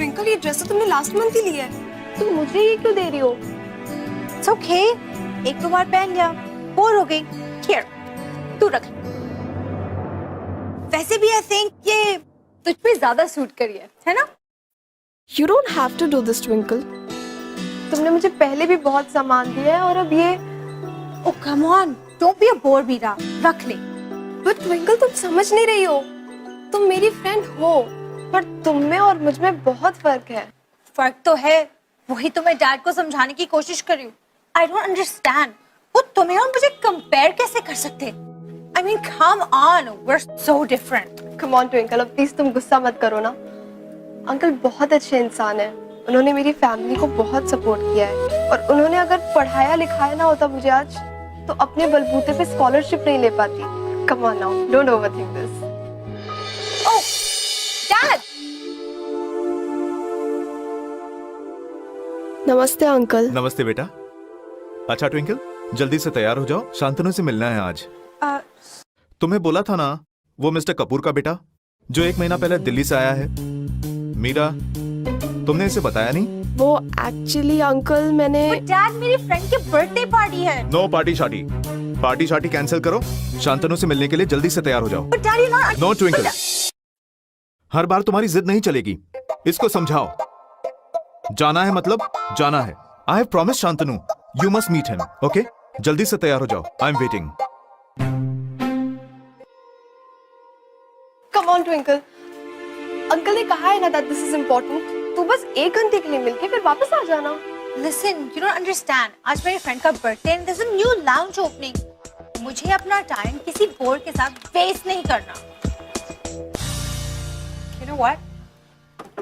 Twinkle, ये dress तो तुमने लास्ट मंथ ही लिया है, तुम मुझे ये क्यों दे रही हो? इट्स ओके, एक दो बार पहन लिया, बोर हो गई। हियर, तू रख। वैसे भी आई थिंक ये तुझ पे ज्यादा सूट करी है ना? You don't have to do this, twinkle. तुमने मुझे पहले भी बहुत सामान दिया है और अब ये। Oh come on, don't be a bore Meera, रख ले। But ट्विंकल, तुम समझ नहीं रही हो। तुम मेरी फ्रेंड हो, पर तुम में और मुझ में बहुत फर्क है। फर्क तो है, वही तो मैं डैड को समझाने की कोशिश कर रही हूँ। I don't understand, वो तुम्हें और मुझे कंपेयर कैसे कर सकते? I mean, come on, we're so different. Come on twinkle, अब प्लीज तुम गुस्सा मत करो ना। अंकल बहुत अच्छे इंसान हैं, उन्होंने मेरी फैमिली को बहुत सपोर्ट किया है और उन्होंने अगर पढ़ाया लिखाया ना होता मुझे आज, तो अपने बलबूते पे स्कॉलरशिप नहीं ले पाती। Come on now, don't overthink this. Oh, Dad! नमस्ते अंकल। नमस्ते बेटा। अच्छा ट्विंकल, जल्दी से तैयार हो जाओ, शांतनु से मिलना है आज। तुम्हें बोला था ना, वो मिस्टर कपूर का बेटा जो 1 महीना पहले दिल्ली से आया है। मीरा, तुमने इसे बताया नहीं? वो एक्चुअली अंकल मैंने। But Dad, मेरी फ्रेंड की बर्थडे पार्टी है। नो पार्टी शार्टी, पार्टी शार्टी कैंसिल करो। शांतनु से मिलने के लिए जल्दी से तैयार हो जाओ। But Dad, you're not... no Twinkle, हर बार तुम्हारी जिद नहीं चलेगी, इसको समझाओ। जाना है मतलब जाना है। I have promise Shantanu, you must meet him, okay? जल्दी से तैयार हो जाओ, I am waiting. Come on Twinkle, uncle ने कहा है ना that this is important। तू बस 1 घंटे के लिए मिलके फिर वापस आ जाना। Listen, you don't understand. आज मेरी फ्रेंड का birthday and there's a new lounge opening. मुझे अपना टाइम किसी बोर के साथ वेस्ट नहीं करना। You know what?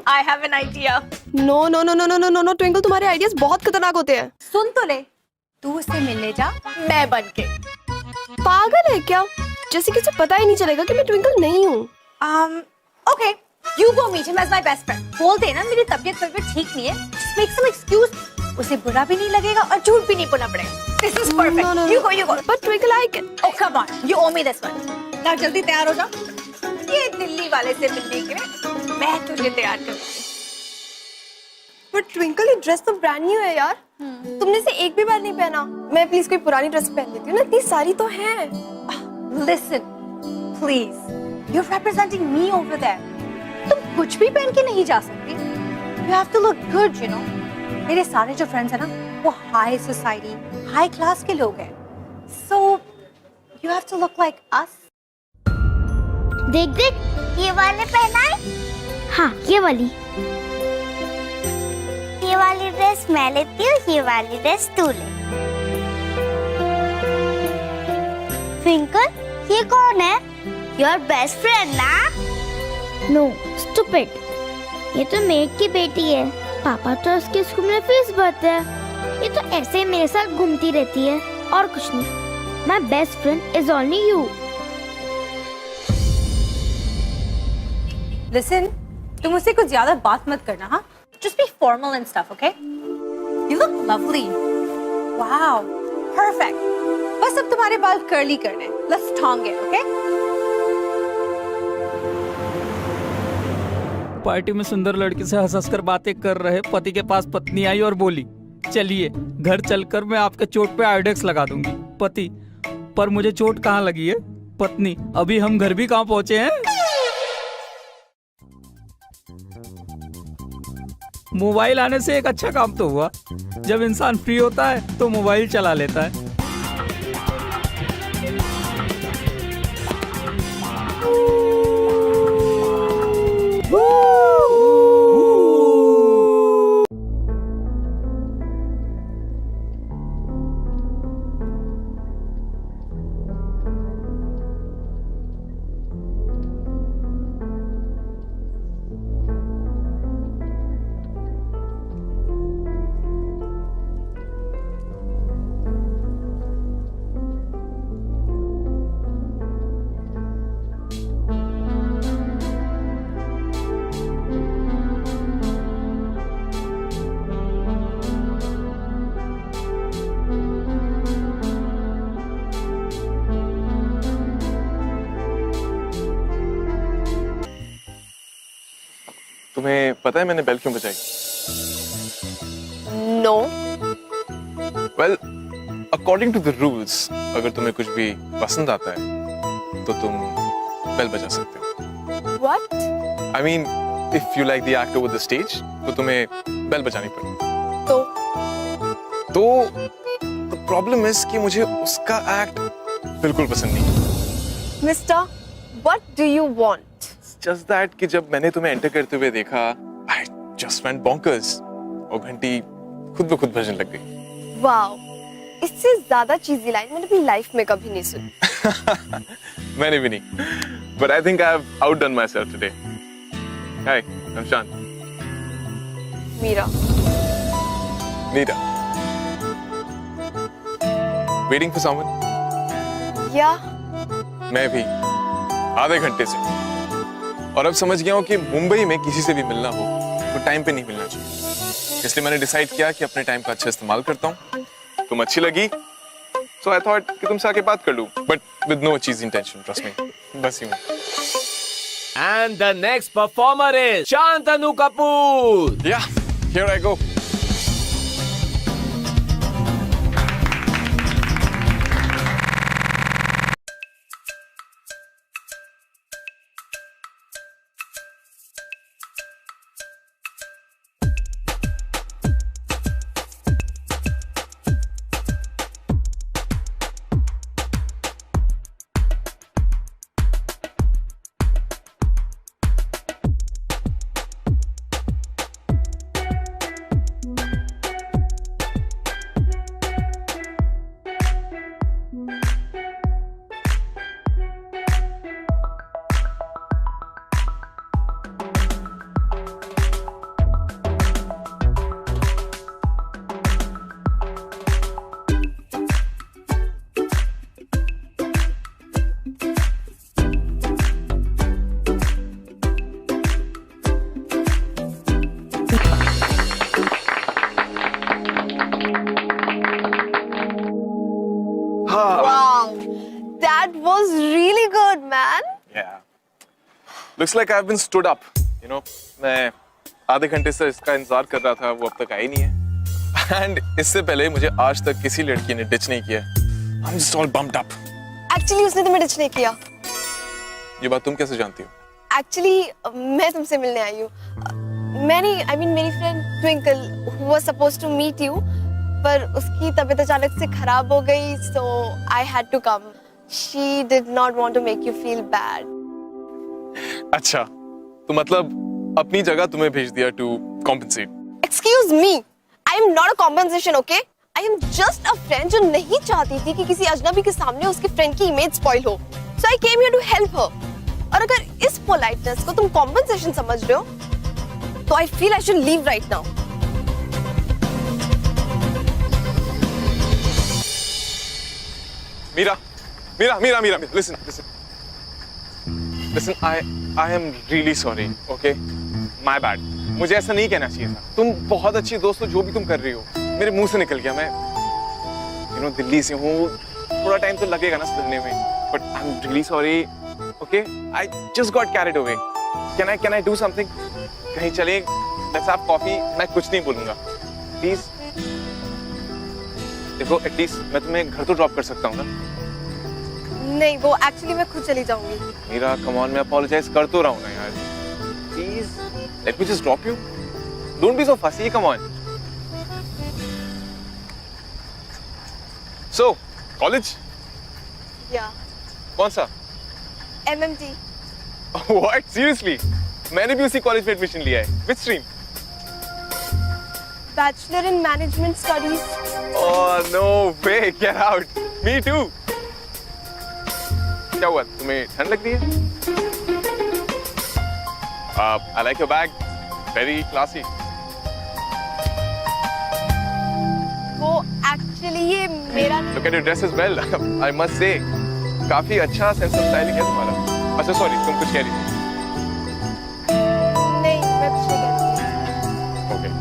I have an idea. No no no no no no no no twinkle, तुम्हारे आइडियाज बहुत खतरनाक होते हैं। सुन तो ले, तू उससे मिलने जा, मैं बन के। पागल है क्या? जैसे किसी पता ही नहीं चलेगा कि मैं ट्विंकल नहीं हूँ। Okay, you go meet him as my best friend. बोल देना मेरी तबीयत ठीक नहीं है। Just make some excuse. उसे बुरा भी नहीं लगेगा और झूठ भी नहीं बोलना पड़ेगा। This is perfect. No, no, You no. go, you go. But twinkle, I can. Oh come on, you owe me this one. Now जल्दी तैयार हो जा। ये दिल्ली वाले से मिलने के लिए मैं तुझे तैयार करूँगी। But ट्विंकल, ये ड्रेस तो ब्रांड न्यू है यार। तुमने इसे एक भी बार नहीं पहना। मैं प्लीज कोई पुरानी ड्रेस पहन लेती हूँ ना, इतनी सारी तो है। Listen, please. You're representing me over there. तुम कुछ भी पहन के नहीं जा सकती। You have to look good, you know. मेरे सारे जो फ्रेंड्स हैं ना, वो हाई सोसाइटी, हाई क्लास के लोग हैं। So you have to look like us. देख देख, ये वाले पहना है। हाँ, ये वाली ड्रेस मैं लेती हूँ, ये वाली ड्रेस तू ले। ट्विंकल, ये कौन है? योर बेस्ट फ्रेंड ना? नो स्टूपिड, ये तो मेड की बेटी है। पापा तो उसके स्कूल में फीस भरते हैं। ये तो ऐसे ही मेरे साथ घूमती रहती है और कुछ नहीं। My best friend is only you. Listen, तुम उससे कुछ ज्यादा बात मत करना, हाँ? Just be formal and stuff, okay? You look lovely. Wow, perfect. बस अब तुम्हारे बाल कर्ली करने। Let's tong it, okay? Party में सुंदर लड़की से हंस कर बातें कर रहे पति के पास पत्नी आई और बोली, चलिए घर चलकर मैं आपके चोट पे आयोडेक्स लगा दूंगी। पति, पर मुझे चोट कहाँ लगी है? पत्नी, अभी हम घर भी कहाँ पहुँचे हैं? मोबाइल आने से एक अच्छा काम तो हुआ, जब इंसान फ्री होता है तो मोबाइल चला लेता है। तुम्हें पता है मैंने बेल क्यों बजाई? No. Well, according to the rules, अगर तुम्हें कुछ भी पसंद आता है तो तुम बेल बजा सकते हो। What? I mean, if you like the act over the stage तो तुम्हें बेल बजानी पड़ेगी। तो द प्रॉब्लम इज कि मुझे उसका एक्ट बिल्कुल पसंद नहीं। Mister, what do you want? Just that कि जब मैंने तुम्हें एंटर करते हुए देखा, आई जस्ट वेंट बॉन्कर्स और घंटी खुद ब खुद बजने लग गई। वाओ, इससे ज्यादा चीजी लाइन मैंने अपनी लाइफ में कभी नहीं सुनी। मैंने भी नहीं, but I think I have outdone myself today. Hi, I'm Shant. Meera. Meera. Waiting for someone? या मैं भी आधे घंटे से। और अब समझ गया हूँ कि मुंबई में किसी से भी मिलना हो तो टाइम पे नहीं मिलना चाहिए। इसलिए मैंने डिसाइड किया कि अपने टाइम का अच्छा इस्तेमाल करता हूँ। तुम अच्छी लगी, so I thought कि तुमसे आके बात कर लूँ, but with no cheesy intention, trust me. बस यूँ। And the next performer is Shantanu Kapoor. Yeah, here I go. wow, that was really good, man. Yeah. Looks like I've been stood up. You know, मैं आधे घंटे से इसका इंतजार कर रहा था, वो अब तक आई नहीं है। And इससे पहले मुझे आज तक किसी लड़की ने डिच नहीं किया। I'm just all bumped up. Actually उसने तुम्हें डिच नहीं किया। ये बात तुम कैसे जानती हो? Actually मैं तुमसे मिलने आई हूँ। मेरी friend twinkle who was supposed to meet you, पर उसकी तबीयत अचानक से खराब हो गई, so I had to come. She did not want to make you feel bad. अच्छा, तो मतलब अपनी जगह तुम्हें भेज दिया to compensate. Excuse me, I am not a compensation, okay? I am just a friend जो नहीं चाहती थी कि किसी अजनबी के सामने उसकी फ्रेंड की इमेज स्पॉइल हो. So I came here to help her. और अगर इस पोलाइटनेस को तुम compensation समझ रहे हो, तो I feel I should leave right now. Mira, listen. Listen, I am really sorry, okay? My bad. मुझे ऐसा नहीं कहना चाहिए था। तुम बहुत अच्छी दोस्त हो, जो भी तुम कर रही हो। मेरे मुंह से निकल गया। मैं, you know, दिल्ली से हूँ। थोड़ा टाइम तो लगेगा ना सुधरने में। But I'm really sorry, okay? I just got carried away. Can I do something? कहीं चलें? Let's have coffee. मैं कुछ नहीं बोलूँगा। Please. देखो, at least मैं तुम्हें घर तो ड्रॉप कर सकता हूँ ना? नहीं, वो एक्चुअली मैं खुद चली जाऊंगी। मीरा, come on, मैं apologize कर तो रहा हूँ ना यार। Please, let me just drop you. Don't be so fussy, come on. So, college? Yeah. कौन सा? MMT. What? Seriously? मैंने भी उसी कॉलेज में एडमिशन लिया है। Which stream? Bachelor in Management Studies. Oh no way! Get out. Me too. क्या हुआ? तुम्हें ठंड लग रही है? I like your bag. Very classy. वो एक्चुअली ये मेरा Look at your dress as well. I must say, काफी अच्छा सेंस ऑफ स्टाइलिंग है तुम्हारा। अच्छा सॉरी, तुम कुछ कह रही थी? नहीं, मैं कुछ नहीं कह रही। Okay.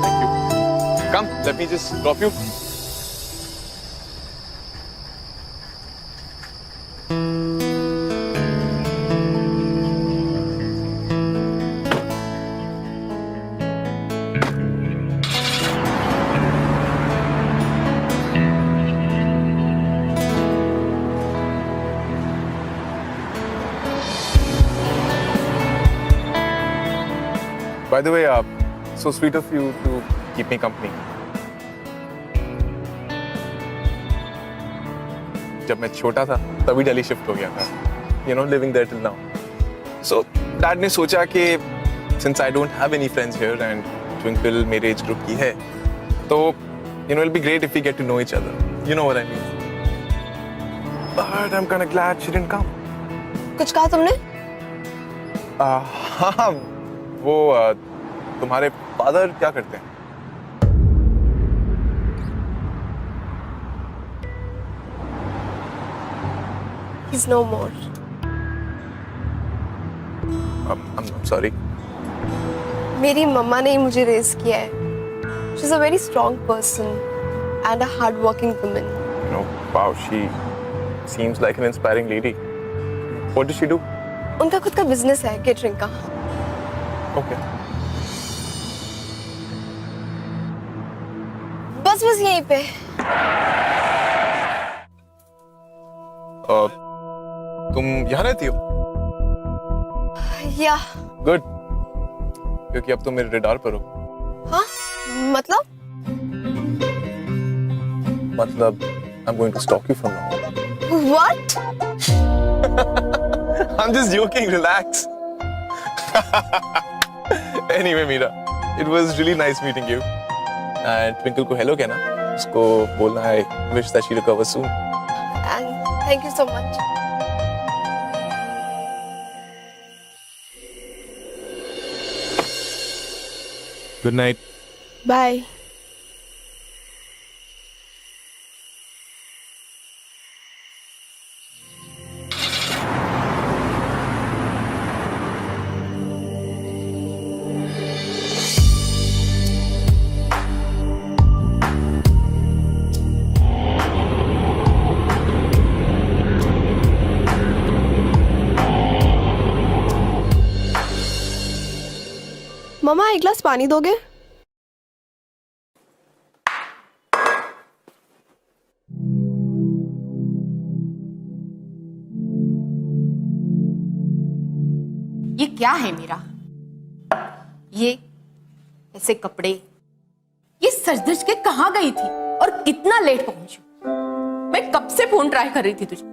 Thank you. Come, let me just drop you. By the way, so sweet of you to keep me company. जब मैं छोटा था तभी दिल्ली शिफ्ट हो गया था, you know, living there till now. So dad ने सोचा कि since I don't have any friends here and Twinkle मेरे age group की है, तो you know it'll be great if we get to know each other. You know what I mean? But I'm kind of glad she didn't come. कुछ कहा तुमने? हाँ, वो तुम्हारे फादर क्या करते हैं? He's no more. I'm sorry. मेरी मम्मा ने ही मुझे रेज किया है. She's a very strong person and a hard-working woman. You know, wow, she seems like an inspiring lady. What does she do? उनका खुद का बिजनेस है केटरिंग का. Okay. बस यहीं पे. तुम यहाँ रहती हो? या Good. क्योंकि अब तुम मेरे रडार पर हो. हाँ मतलब I'm going to stalk you from now on. what? I'm just joking. Relax. Anyway, Meera, it was really nice meeting you. And Twinkle को hello कहना. उसको बोलना I wish that she recovers soon. And thank you so much. Good night. Bye. मम्मा एक गिलास पानी दोगे? ये क्या है मीरा? ये ऐसे कपड़े, ये सज धज के कहाँ गई थी और कितना लेट पहुंची? मैं कब से फोन ट्राई कर रही थी तुझे.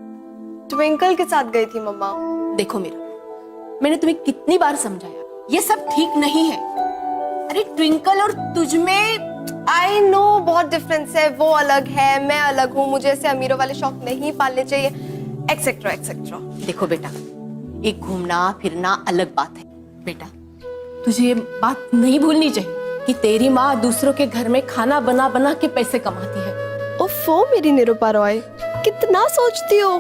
ट्विंकल के साथ गई थी मम्मा. देखो मीरा, मैंने तुम्हें कितनी बार समझाया, ये सब ठीक नहीं है. अरे ट्विंकल और तुझ में आई नो बहुत डिफरेंस है. वो अलग है, मैं अलग हूँ. मुझे ऐसे अमीरों वाले शौक नहीं पालने चाहिए, एक्सेट्रा एक्सेट्रा. देखो बेटा, एक घूमना फिरना अलग बात है. बेटा तुझे ये बात नहीं भूलनी चाहिए कि तेरी माँ दूसरों के घर में खाना बना बना के पैसे कमाती है. ओफो मेरी निरूपा रॉय, कितना सोचती हो.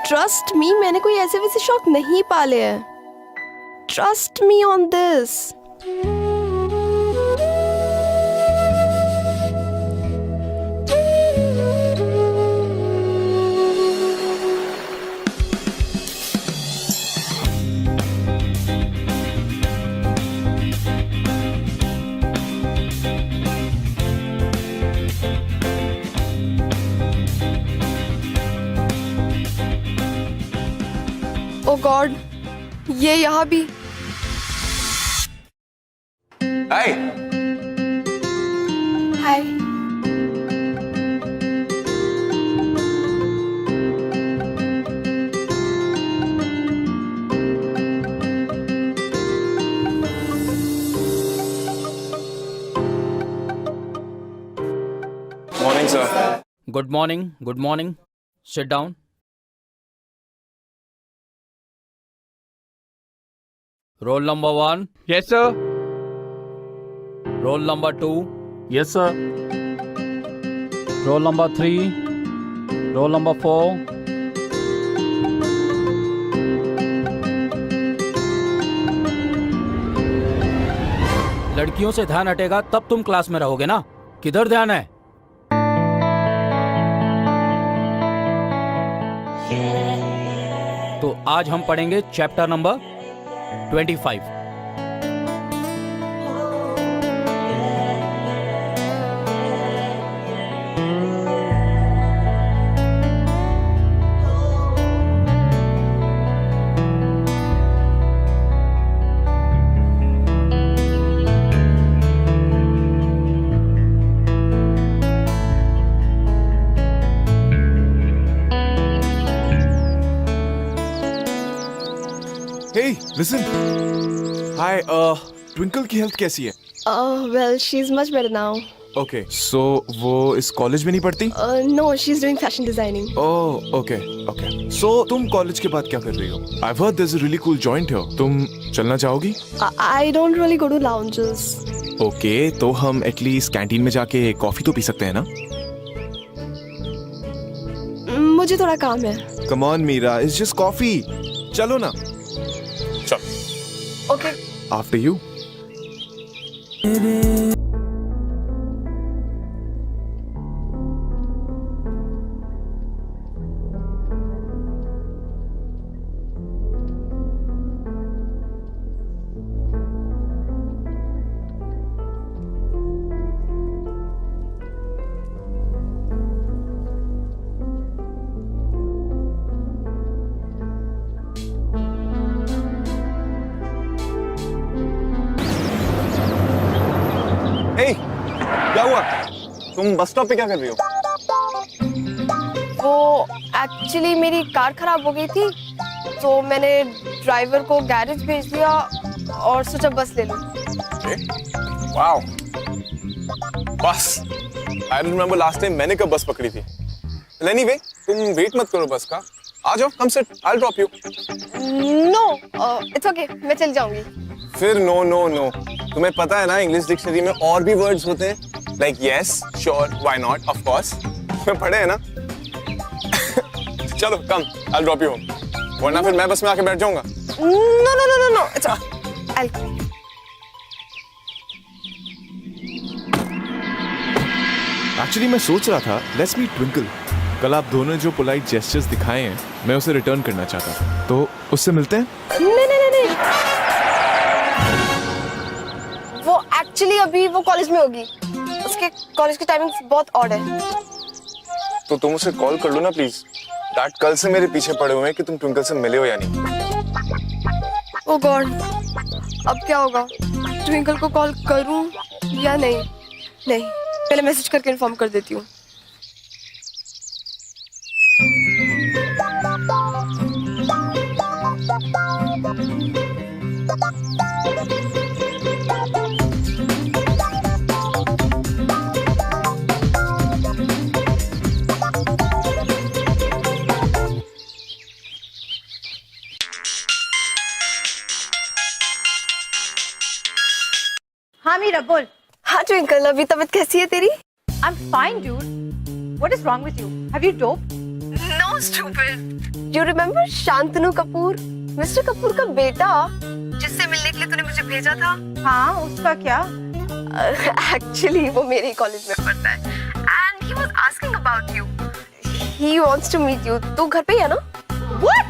ट्रस्ट मी, मैंने कोई ऐसे वैसे शौक नहीं पाले हैं. Trust me on this. Oh God, ये यहाँ भी. Hi. Hi. Morning, sir. Good morning. Sit down. Roll number 1. Yes, sir. Roll number 2. Yes, sir. Roll number 3. Roll number 4. लड़कियों से ध्यान हटेगा तब तुम क्लास में रहोगे ना. किधर ध्यान है? तो आज हम पढ़ेंगे chapter number 25. Hey, listen. Hi, twinkle की हेल्थ कैसी है? Well, she's much better now. Okay, so वो इस कॉलेज में नहीं पढ़ती? No, she's doing fashion designing. Oh, okay, okay. So तुम कॉलेज के बाद क्या कर रही हो? I've heard there's a really cool joint here. तुम चलना चाहोगी? I don't really go to lounges. Okay, तो हम एटलीस्ट कैंटीन में जाके कॉफी तो पी सकते हैं ना? मुझे थोड़ा काम है. Come on, Meera, it's just coffee. चलो ना. चल. Okay. After you. Hey, क्या हुआ? तुम बस स्टॉप पे क्या कर रही हो? वो एक्चुअली मेरी कार खराब हो गई थी, तो मैंने ड्राइवर को गैरेज भेज दिया और सोचा बस ले लूं. Wow. बस. I don't remember last time मैंने कब बस पकड़ी थी. Anyway, तुम वेट मत करो बस का. आ जाओ, come sit. I'll drop you. No, it's okay. मैं चल जाऊंगी. फिर नो नो नो. तुम्हें पता है ना इंग्लिश डिक्शनरी में और भी वर्ड्स होते हैं like yes sure why not of course तुम्हें पढ़े हैं ना. चलो कम आई ड्रॉप यू होम वरना फिर मैं बस में आके बैठ जाऊंगा. No. It's I'll. एक्चुअली मैं सोच रहा था लेट्स मीट ट्विंकल. कल आप दोनों ने जो पोलाइट जेस्चर्स दिखाए हैं मैं उसे रिटर्न करना चाहता, तो उससे मिलते हैं. नहीं. वो एक्चुअली अभी वो कॉलेज में होगी. उसके कॉलेज की टाइमिंग्स बहुत ऑड है. तो तुम उसे कॉल कर लो ना प्लीज. डैड कल से मेरे पीछे पड़े हुए हैं कि तुम ट्विंकल से मिले हो या नहीं. ओह गॉड, अब क्या होगा? ट्विंकल को कॉल करूं या नहीं? पहले मैसेज करके इन्फॉर्म कर देती हूँ. हाँ मीरा बोल. हाँ ट्विंकल, अभी तबीयत कैसी है तेरी? I'm fine, dude. What is wrong with you? Have you doped? No, stupid. You remember Shantanu Kapoor, mister Kapoor का बेटा, जिससे मिलने के लिए तूने मुझे भेजा था? हाँ, उसका क्या? Actually, वो मेरे कॉलेज में पढ़ता है. And he was asking about you. He wants to meet you. तू घर पे ही है ना? What?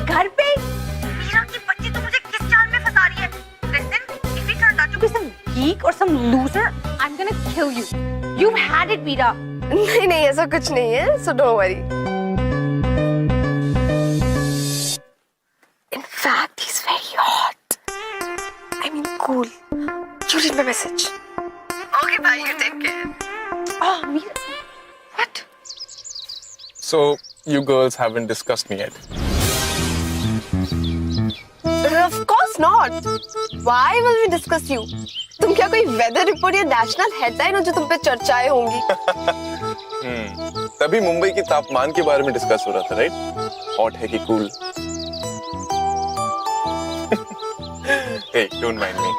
घर पे? मीरा की बच्ची तो मुझे किस जाल में फंसा रही है? Listen, if he turned out to be some geek or some loser, I'm gonna kill you. You've had it, Meera. नहीं ऐसा कुछ नहीं है. So don't worry. In fact, he's very hot. I mean, cool. You read my message. Okay, bye. You take care. Oh, Meera. What? So you girls haven't discussed me yet. Of course not. Why will we discuss you? तुम क्या कोई weather report या national headline हो जो तुम पे चर्चाएं होंगी? तभी मुंबई के तापमान के बारे में डिस्कस हो रहा था, राइट? हॉट है कि cool? Hey, don't mind me.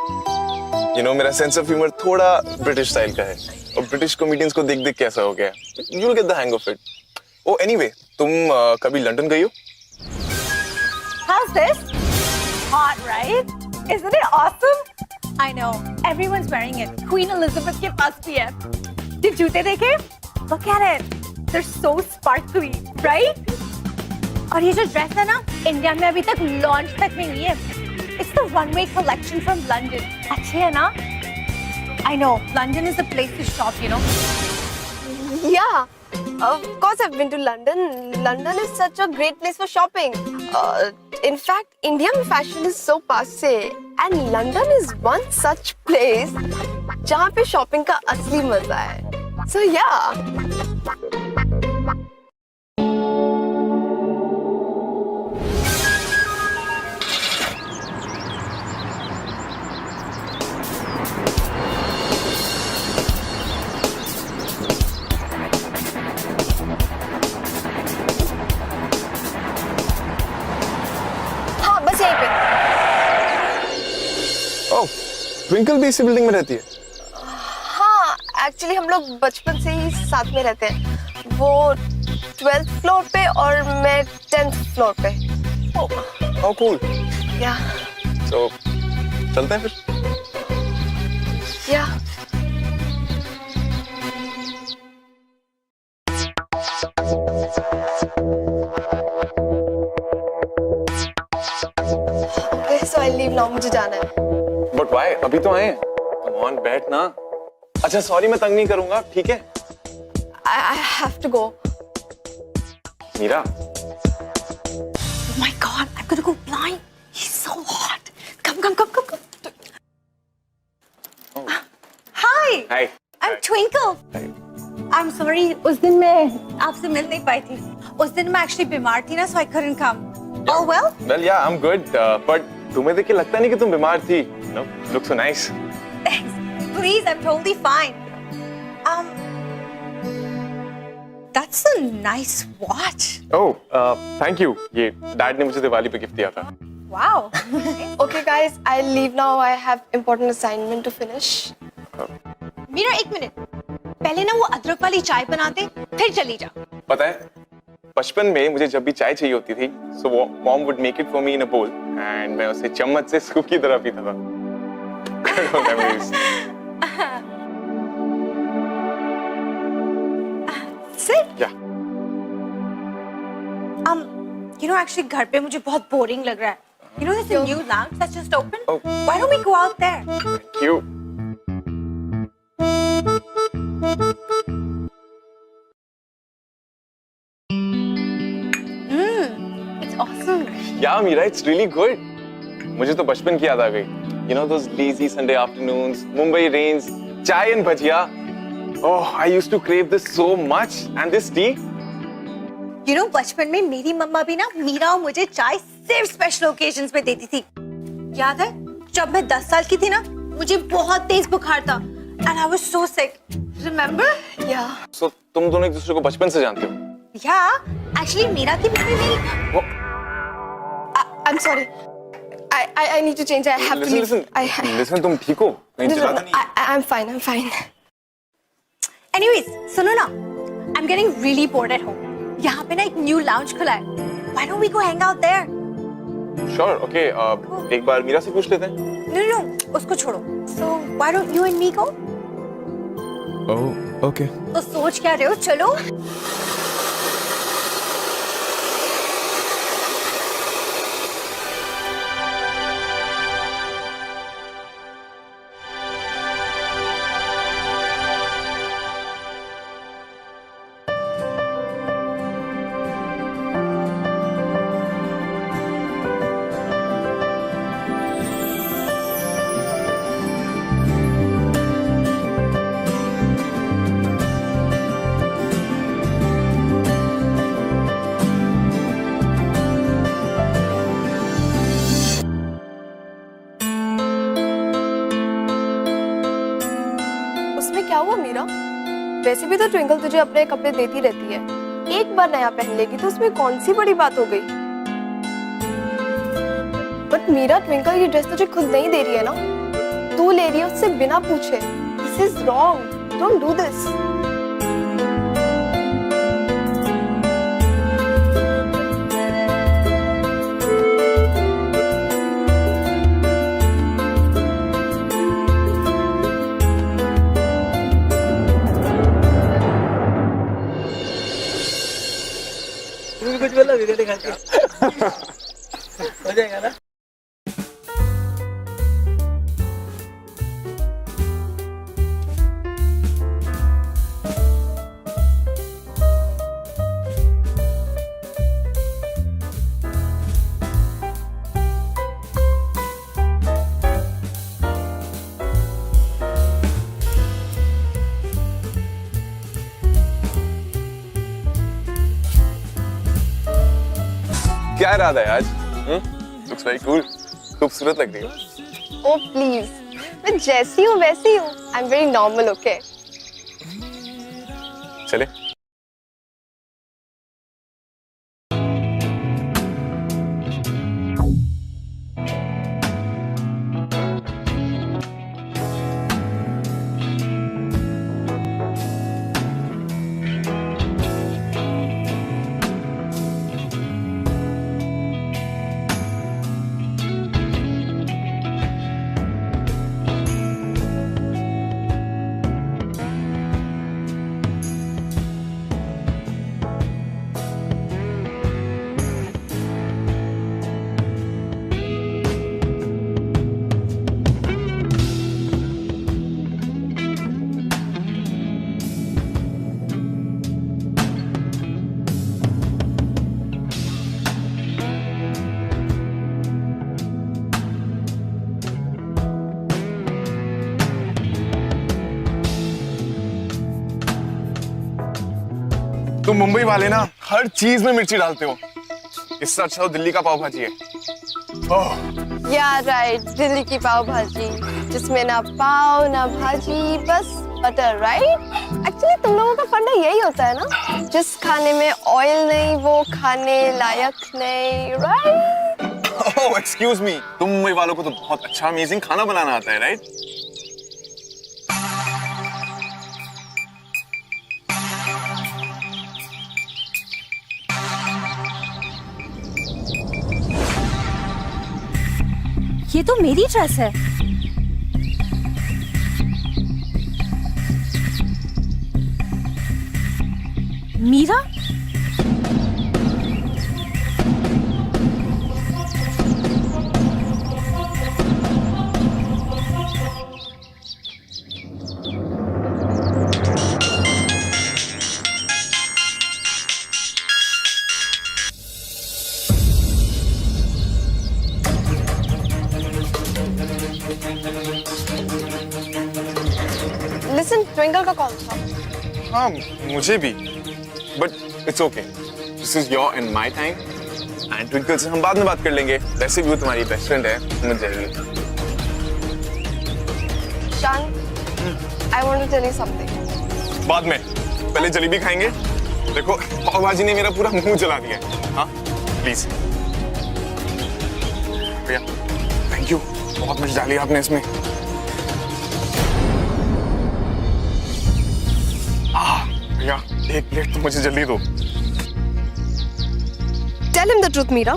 You know, मेरा सेंस ऑफ ह्यूमर थोड़ा ब्रिटिश स्टाइल का है और ब्रिटिश कॉमेडियंस को देख के ऐसा हो गया. You'll get the hang of it. Oh, anyway, तुम कभी लंदन गई हो? How's this? Hot, right? Isn't it awesome? I know. Everyone's wearing it. Queen Elizabeth के पास भी है. जब जूते देखे? Look at it. They're so sparkly, right? और ये जो ड्रेस है ना, इंडिया में अभी तक लॉन्च तक नहीं हुई है. It's the runway collection from London. अच्छे है ना? I know. London is the place to shop, you know. Yeah. Of course, I've been to London. London is such a great place for shopping. In fact, Indian fashion is so passé, and London is one such place जहाँ पे shopping का असली मजा है. So yeah. Twinkle भी इसी building में रहती है? हाँ, एक्चुअली हम लोग बचपन से ही साथ में रहते हैं। वो 12th फ्लोर पे और मैं 10th फ्लोर पे। How cool. या सो चलते हैं फिर। या okay, so I leave now, मुझे जाना है। But why? अभी तो आए। कम ऑन, बैठ ना। अच्छा सॉरी, मैं तंग नहीं करूंगा, ठीक है? I have to go. Meera, Oh my God, I'm gonna go blind. He's so hot. Come. Hi, hi. I'm Twinkle. I'm sorry, उस दिन मैं आपसे मिल नहीं पाई थी। उस दिन मैं actually बीमार थी ना, so I couldn't come. Oh well? Well या, आई एम गुड, बट तुम्हें देख के लगता नहीं कि तुम बीमार थी। No, look so nice. Thanks. Please, I'm totally fine. That's a nice watch. ओह, थैंक यू। ये डैड ने मुझे दिवाली पे गिफ्ट दिया था। Wow. Okay, guys, I'll leave now. I have important assignment to finish. Meera एक मिनट, पहले ना वो अदरक वाली चाय बनाते, फिर चली जा। पता है, बचपन में मुझे जब भी चाय चाहिए होती थी, so mom would make it for me in a bowl, and मैं उसे चम्मच से स्कूप की तरह पीता था। Good old memories. Sit. Yeah. Actually घर पे मुझे बहुत बोरिंग लग रहा है। There's a new lounge that's just open. Oh. Why don't we go out there? Thank you. It's awesome. Yeah, Meera, it's really good. मुझे तो बचपन की याद आ गई। You know those lazy Sunday afternoons, Mumbai rains, chai and bhajia. Oh, I used to crave this so much. And this tea. बचपन में मेरी मम्मा भी ना मीरा और मुझे चाय सिर्फ स्पेशल ओकेजन्स पे देती थी। याद है जब मैं 10 साल की थी ना, मुझे बहुत तेज बुखार था and I was so sick. Remember? Yeah. So तुम दोनों एक दूसरे को बचपन से जानते हो? Yeah, actually मीरा की मम्मी मेरी। वो I'm sorry. I need to change. I have to leave. Listen, तुम ठीक हो? कहीं चिल्लाता नहीं? I'm fine. I'm fine. Anyways, सुनो ना, I'm getting really bored at home. यहाँ पे ना एक न्यू लाउंज खुला है। Why don't we go hang out there? Sure, okay. एक बार मीरा से पूछ लेते हैं। No, उसको छोड़ो। So why don't you and me go? Oh, okay. तो सोच क्या रहे हो? चलो। उसमें क्या हुआ मीरा? वैसे भी तो ट्विंकल तुझे अपने कपड़े देती रहती है। एक बार नया पहन लेगी तो उसमें कौन सी बड़ी बात हो गई? बट मीरा, ट्विंकल ये ड्रेस तुझे खुद नहीं दे रही है ना, तू ले रही है उससे बिना पूछे। This is wrong, don't do this. कुछ बोला वीडियो दिखा के हो जाएगा ना। क्या इरादा है आज? Looks very cool. खूबसूरत लग रही हो। ओ प्लीज, मैं जैसी हूँ वैसी हूँ। I am very normal, okay? चले? मुंबई वाले ना हर चीज में मिर्ची डालते हो। इससे अच्छा तो दिल्ली का पाव भाजी है। ओह, या राइट, दिल्ली की पाव भाजी जिसमें ना पाव ना भाजी, बस बटर, राइट? एक्चुअली तुम लोगों का फंडा यही होता है ना, जिस खाने में ऑयल नहीं वो खाने लायक नहीं, राइट? ओह एक्सक्यूज मी, तुम मुंबई वालों को तो बहुत अच्छा अमेजिंग खाना बनाना आता है, राइट? ये तो मेरी ड्रेस है। मीरा? लिसन, ट्विंकल का कॉल था। हाँ मुझे भी, but it's okay, this is your and my time, and twinkle से हम बाद में बात कर लेंगे। वैसे भी वो तुम्हारी बेस्ट फ्रेंड है, समझ जाएगी। Shaan, I want to tell you something. बाद में, पहले जलेबी खाएंगे। देखो पाव भाजी ने मेरा पूरा मुंह जला दिया है। हाँ प्लीज भैया, थैंक यू, बहुत मिर्च डाली आपने इसमें। भैया एक प्लेट तो मुझे जल्दी दो। Tell him the truth Meera,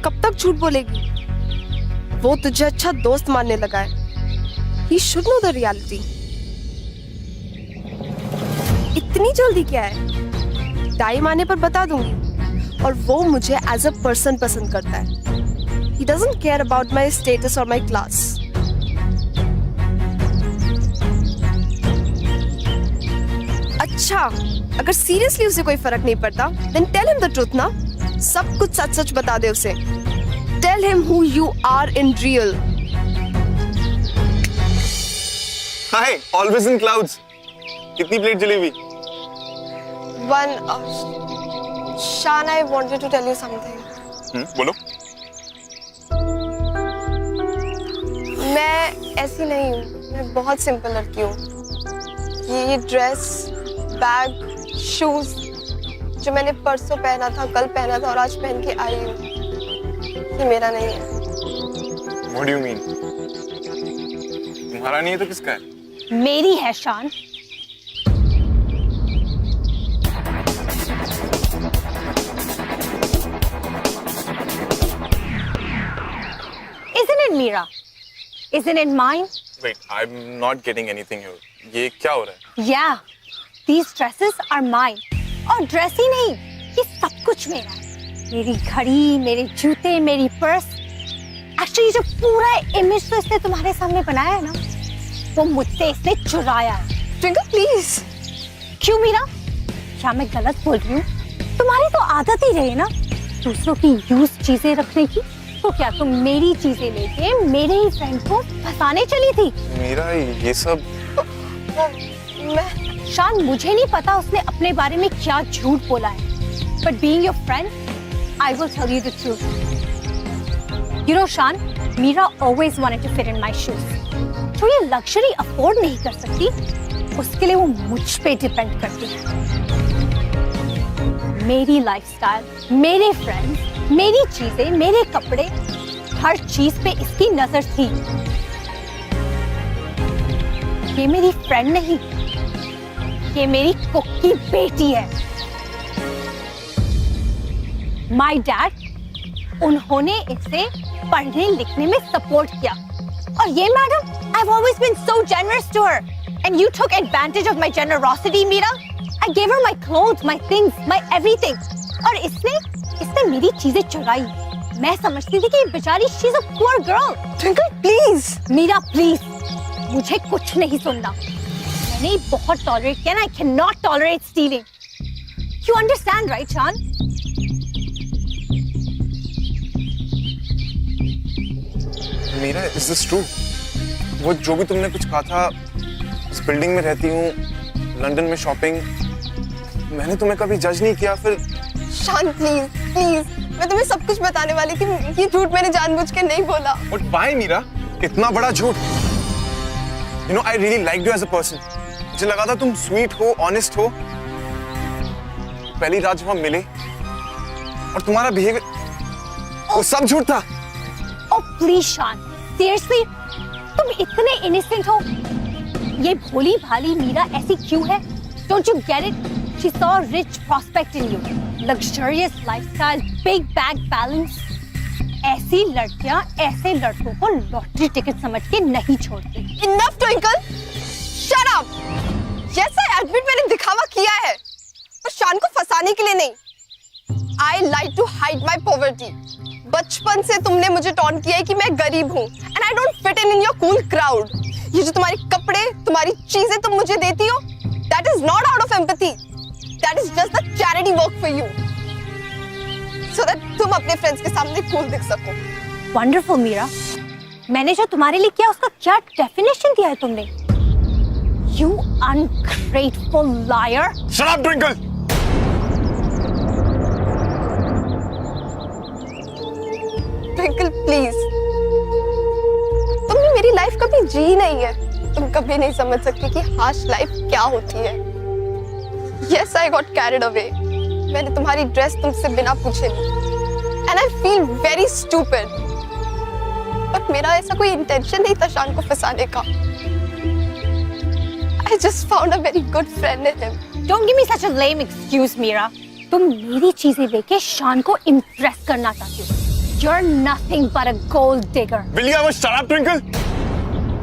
कब तक झूठ बोलेगी? वो तुझे अच्छा दोस्त मानने लगा है। He should know the reality. इतनी जल्दी क्या है? टाइम आने पर बता दूंगी। और वो मुझे एज अ पर्सन पसंद करता है। He doesn't care about my status or my class. अच्छा, अगर सीरियसली उसे कोई फर्क नहीं पड़ता, then tell him the truth ना। सब कुछ सच सच बता दे उसे। Tell him who you are in real. Hi, always in clouds. कितनी plate jalebi? One, Shan, I wanted to tell you something. बोलो। मैं ऐसी नहीं हूँ, मैं बहुत सिंपल लड़की हूँ। ये ड्रेस, बैग, शूज जो मैंने परसों पहना था, कल पहना था और आज पहन के आई हूँ, ये मेरा नहीं है। What do you mean? तुम्हारा नहीं है तो किसका है? मेरी है शान। Isn't it Mira? Isn't it mine? Wait, I'm not getting anything here. ये क्या हो रहा है? Yeah, these dresses are mine. और ड्रेस ही नहीं, ये सब कुछ मेरा है। मेरी घड़ी, मेरे जूते, मेरी पर्स। एक्चुअली जो पूरा इमेज तो इसने तुम्हारे सामने बनाया है ना, वो मुझसे इसने चुराया है। Twinkle please. क्यों मीरा? क्या मैं गलत बोल रही हूँ? तुम्हारी तो आदत ही रही ना दूसरों की यूज चीजें रखने की। तो क्या तुम मेरी चीजें लेके मेरे ही फ्रेंड को फंसाने चली थी? मेरा ये सब। मैं शान, मुझे नहीं पता उसने अपने बारे में क्या झूठ बोला है, but being your friend I will tell you the truth. You know Shan, Meera always wanted to fit in my shoes. जो ये लग्जरी अफोर्ड नहीं कर सकती, उसके लिए वो मुझ पे डिपेंड करती है। मेरी लाइफस्टाइल, मेरे फ्रेंड्स, मेरी चीजें, मेरे कपड़े, हर चीज पे इसकी नजर थी। ये मेरी फ्रेंड नहीं, ये मेरी कुक की बेटी है। माय डैड, उन्होंने इसे पढ़ने लिखने में सपोर्ट किया। और ये madam, I've always been so generous to her, and you took advantage of my generosity, Meera. I gave her my clothes, my things, my everything. और इसने मेरी चीजें चुराई। मैं समझती थी कि बेचारी she's a poor girl. Twinkle please. Meera please, मुझे कुछ नहीं सुनना। मैंने बहुत टॉलरेट किया ना, I cannot tolerate stealing. You understand, right, Shan? Meera, is this true? वो जो भी तुमने कुछ कहा था, इस बिल्डिंग में रहती हूँ, लंदन में शॉपिंग, मैंने तुम्हें कभी जज नहीं किया, फिर शान प्लीज प्लीज, मैं तुम्हें सब कुछ बताने वाली थी। ये झूठ मैंने जानबूझ के नहीं बोला। बट व्हाई मीरा, इतना बड़ा झूठ? You know I really like you as a person. मुझे लगा था तुम स्वीट हो, ऑनेस्ट हो। पहली रात जब हम मिले और तुम्हारा बिहेवियर, वो सब झूठ था। Oh please शान, seriously, तुम इतने innocent हो? ये भोली भाली मीरा ऐसी क्यों है? Don't you get it? She saw a rich prospect in you, luxurious lifestyle, big bank balance. ऐसी लड़कियां ऐसे लड़कों को लॉटरी टिकट समझ के नहीं छोड़ती। Enough Twinkle, shut up. Yes, I admit मैंने दिखावा किया है, पर शान को फंसाने के लिए नहीं। I like to hide my poverty. बचपन से तुमने मुझे टॉन्ट किया है कि मैं गरीब हूँ and I don't fit in your cool crowd. ये जो तुम्हारे कपड़े, तुम्हारी चीजें तुम मुझे देती हो, that is not out of empathy. That is just the charity work for you. So that तुम अपने फ्रेंड्स के सामने cool दिख सको। Wonderful मीरा, मैंने जो तुम्हारे लिए किया उसका क्या डेफिनेशन दिया है तुमने? You ungrateful liar. Shut up, Twinkle. Twinkle please, तुमने मेरी लाइफ कभी जी नहीं है। तुम कभी नहीं समझ सकती कि हार्श लाइफ क्या होती है। Yes, I got carried away. मैंने तुम्हारी ड्रेस तुमसे बिना पूछे ली and I feel very stupid. पर मेरा ऐसा कोई इंटेंशन नहीं था शान को फंसाने का। I just found a very good friend in him. Don't give me such a lame excuse, Meera. तुम मेरी चीजें लेके शान को इम्प्रेस करना चाहती हो। You're nothing but a gold digger. Will you ever shut up, Twinkle?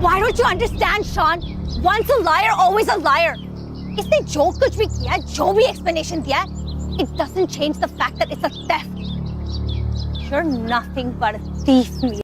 Why don't you understand, Sean? Once a liar, always a liar. इसने जो कुछ भी किया, जो भी explanation दिया, it doesn't change the fact that it's a theft. You're nothing but a thief, Meera.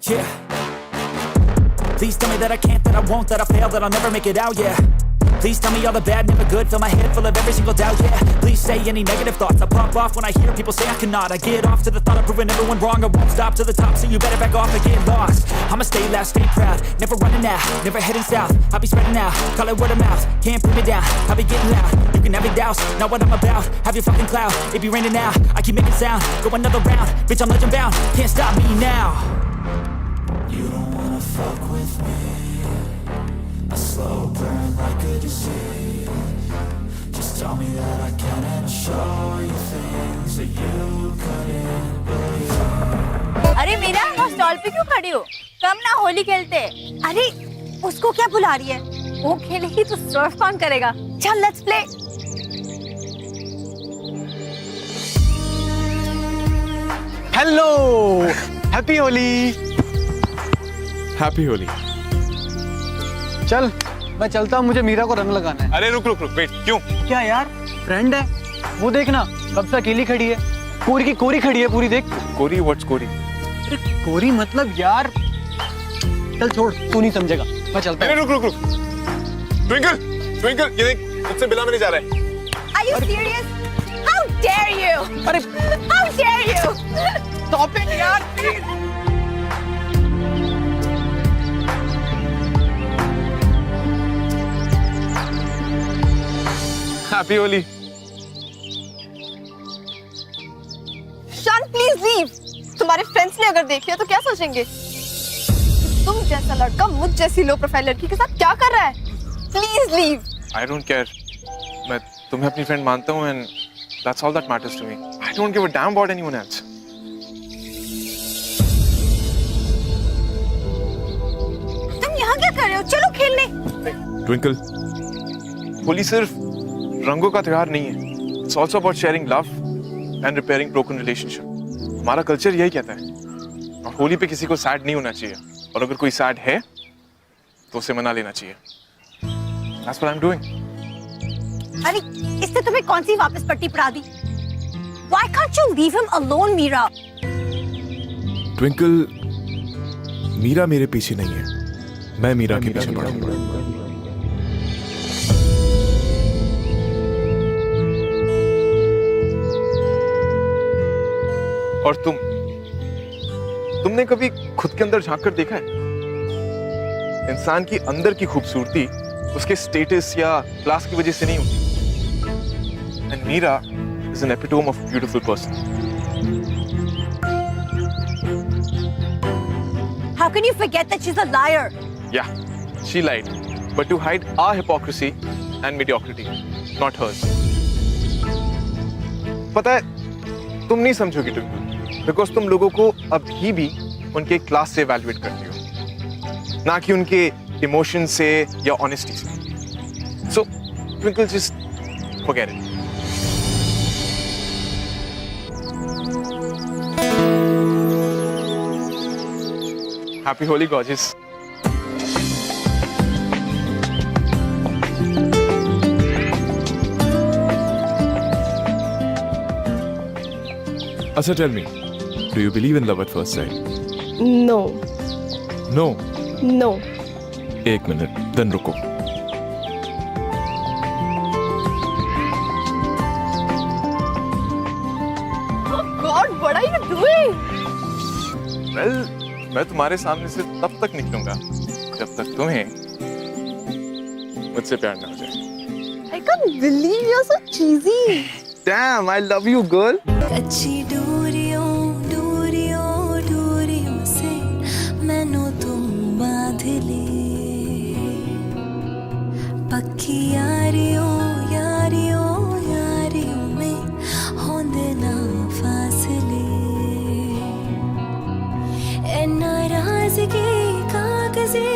Yeah. Please tell me that I can't, that I won't, that I fail, that I'll never make it out, yeah. Please tell me all the bad, never good. Fill my head full of every single doubt, yeah. Please say any negative thoughts. I pop off when I hear people say I cannot. I get off to the thought of proving everyone wrong. I won't stop to the top, so you better back off and get lost. I'ma stay loud, stay proud, never running out, never heading south. I'll be spreading out, call it word of mouth. Can't put me down, I'll be getting loud. You can have your doubts, not what I'm about. Have your fucking cloud, it be raining now. I keep making sound, go another round. Bitch, I'm legend bound, can't stop me now. You don't wanna fuck with me. A slow burn like a disease. Just tell me that I can and I'll show you things that you couldn't believe. अरे मीरा, वहाँ stall पे क्यों खड़ी हो? कम ना होली खेलते। अरे उसको क्या बुला रही है? वो खेलेगी तो सर्व कौन करेगा? चल let's play. Hello, happy Holi. Happy Holi. चल मैं चलता हूँ, मुझे मीरा को रंग लगाना है। अरे रुक रुक रुक, वेट, क्यों? क्या यार, फ्रेंड है वो, देखना कब से अकेली खड़ी है। कोरी की कोरी खड़ी है पूरी, देख। कोरी? व्हाट्स कोरी? अरे कोरी मतलब यार, चल छोड़, तू नहीं समझेगा, मैं चलता हूँ। अरे रुक रुक रुक, ट्विंकल ट्विंकल, ये देख, मुझसे मिला नहीं जा रहा है। Are you serious? How dare you? अरे How dare you? stop it यार, please। हैप्पी होली। शान प्लीज लीव। तुम्हारे फ्रेंड्स ने अगर देख लिया तो क्या सोचेंगे? तुम जैसा लड़का मुझ जैसी लो प्रोफाइल लड़की के साथ क्या कर रहा है? Please leave. I don't care. मैं तुम्हें अपनी फ्रेंड मानता हूँ and that's all that matters to me. I don't give a damn about anyone else. तुम यहाँ क्या कर रहे हो? चलो खेलने। ट्विंकल, होली सिर्फ रंगों का त्योहार नहीं है। It's also about sharing love and repairing broken relationship. हमारा कल्चर यही कहता है। और होली पे किसी को सैड नहीं होना चाहिए, और अगर कोई सैड है तो उसे मना लेना चाहिए। That's what I'm doing. अरे इसने तुम्हें कौन सी वापस पट्टी पड़ा दी? Why can't you leave him alone, Meera? Twinkle, Meera मेरे पीछे नहीं है, मैं मीरा के पीछे पड़ा हूँ। और तुमने कभी खुद के अंदर झांक कर देखा है? इंसान की अंदर की खूबसूरती उसके स्टेटस या क्लास की वजह से नहीं होती। And Meera is an epitome of beautiful person. How can you forget that she's a liar? Yeah, she lied, but to hide our hypocrisy and mediocrity, not hers. पता है, तुम नहीं समझोगी ट्विंकल, बिकॉज तुम लोगों को अभी भी उनके क्लास से इवैल्यूएट करती हो, ना कि उनके इमोशन से या ऑनेस्टी से। So Twinkle, just forget it. Happy Holi gorgeous. अच्छा, tell me, do you believe in love at first sight? No, No. no. एक मिनट, then रुको। God, what are you doing? Well, मैं तुम्हारे सामने से तब तक निकलूंगा जब तक तुम्हें मुझसे प्यार ना हो जाए। I can't believe you're so cheesy. Damn, I love you, girl. अच्छी दूरियों दूरियों दूरियों से मैनू तुम बांध ले, पक्की यारियों यारियों यारियों में होंदे ना फासले, ए नाराज़गी कागज़े